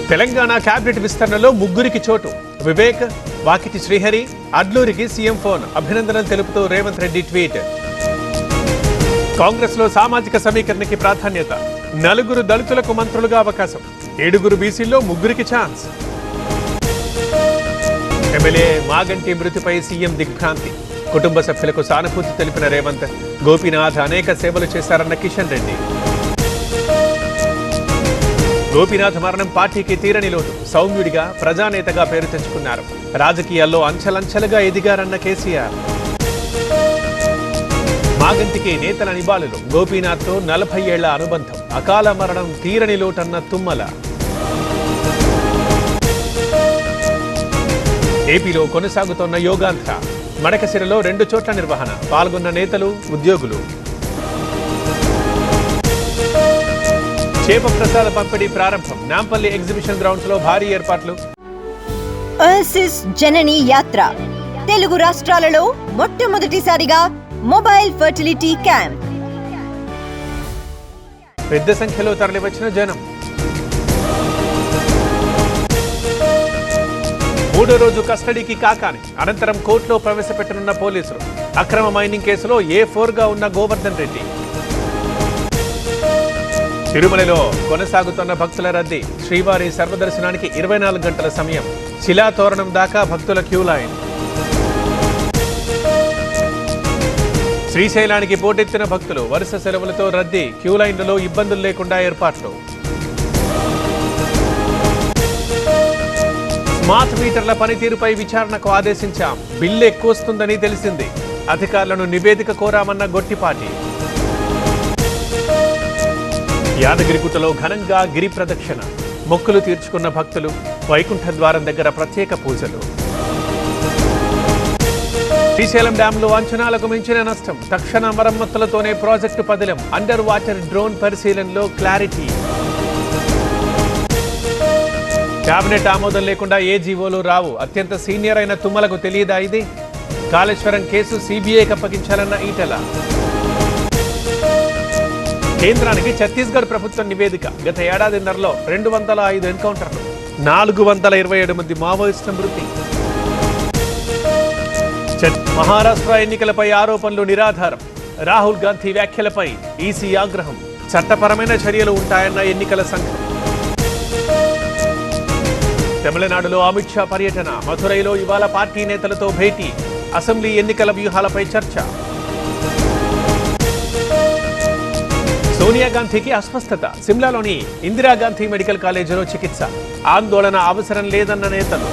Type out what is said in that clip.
Telangana cabinet విస్తరణలో ముగ్గురికి చోటు. వివేక్, వాకిటి శ్రీహరి, అడ్లూరికి సీఎం ఫోన్. అభినందనలు తెలుపుతూ రేవంత్ రెడ్డి ట్వీట్. కాంగ్రెస్ లో సామాజిక సమీకరణకి ప్రాధాన్యత. 4 దళితులకు మంత్రులుగా అవకాశం. 7 బీసీల్లో 3కి ఛాన్స్. ఎమ్మెల్యే మాగంటి మృతిపై సీఎం దిగ్భ్రాంతి. కుటుంబ సభ్యులకు సానుభూతి తెలిపిన రేవంత్. గోపీనాథ్ అనేక సేవలు చేశారన్న కిషన్ రెడ్డి. గోపీనాథ్ మరణం పార్టీకి తీరని లోటు. సౌమ్యుడిగా, ప్రజానేతగా పేరు తెచ్చుకున్నారు. రాజకీయాల్లో అంచెలంచెలుగా ఎదిగారన్న కేసీఆర్. మాగంటికి నేతల నివాళులు. గోపీనాథ్తో 40 ఏళ్ల అనుబంధం. అకాల మరణం తీరని లోటన్న తుమ్మల. ఏపీలో కొనసాగుతోన్న యోగాంధ్ర. మడకశిరలో 2 చోట్ల నిర్వహణ. పాల్గొన్న నేతలు, ఉద్యోగులు. చేప ప్రసాద పంపిణీ ప్రారంభం. నాంపల్లి ఎగ్జిబిషన్ గ్రౌండ్స్ లో భారీ ఏర్పాట్లు. ఓయసిస్ జనని యాత్ర. తెలుగు రాష్ట్రాలలో మొట్టమొదటిసారిగా మొబైల్ ఫర్టిలిటీ క్యాంప్. పెద్ద సంఖ్యలో తరలివచ్చిన జనం. 3వ రోజు కస్టడీకి కాకాని. అనంతరం కోర్టులో ప్రవేశపెట్టనున్న పోలీసులు. అక్రమ మైనింగ్ కేసులో A4గా ఉన్న గోవర్ధన్ రెడ్డి. తిరుమలలో కొనసాగుతున్న భక్తుల రద్దీ. శ్రీవారి సర్వదర్శనానికి 24 గంటల సమయం. శిలాతోరణం దాకా భక్తుల క్యూ లైన్. శ్రీశైలానికి పోటెత్తిన భక్తులు. వరుస సెలవులతో రద్దీ. క్యూ లైన్లలో ఇబ్బందులు లేకుండా ఏర్పాట్లు. స్మార్ట్ మీటర్ల పనితీరుపై విచారణకు ఆదేశించాం. బిల్లు ఎక్కువ వస్తుందని తెలిసింది. అధికారులను నివేదిక కోరామన్న గొట్టిపాటి. యాదగిరిగుట్టలో ఘనంగా గిరి ప్రదక్షిణ. మొక్కులు తీర్చుకున్న భక్తులు. వైకుంఠ ద్వారం దగ్గర ప్రత్యేక పూజలు. శ్రీశైలం డ్యాంలో అంచనాలకు మించిన నష్టం. తక్షణ మరమ్మతులతోనే ప్రాజెక్టు పదిలం. అండర్ వాటర్ డ్రోన్ పరిశీలనలో క్లారిటీ. కేబినెట్ ఆమోదం లేకుండా ఏ జీవోలు రావు. అత్యంత సీనియర్ అయిన తుమ్మలకు తెలియదా ఇది? కాళేశ్వరం కేసు సిబిఐకి అప్పగించాలన్న ఈటెల. కేంద్రానికి ఛత్తీస్గఢ్ ప్రభుత్వం నివేదిక. గత ఏడాదిన్నరలో 205 ఎన్కౌంటర్లు. 427 మంది మావోయిస్టుల మృతి. మహారాష్ట్ర ఎన్నికలపై ఆరోపణలు నిరాధారం. రాహుల్ గాంధీ వ్యాఖ్యలపై ఈసీ ఆగ్రహం. చట్టపరమైన చర్యలు ఉంటాయన్న ఎన్నికల సంఘం. తమిళనాడులో అమిత్ షా పర్యటన. మధురైలో ఇవాళ పార్టీ నేతలతో భేటీ. అసెంబ్లీ ఎన్నికల వ్యూహాలపై చర్చ. సోనియా గాంధీకి అస్వస్థత. సిమ్లాలోని ఇందిరాగాంధీ మెడికల్ కాలేజీలో చికిత్స. ఆందోళన అవసరం లేదన్న నేతలు.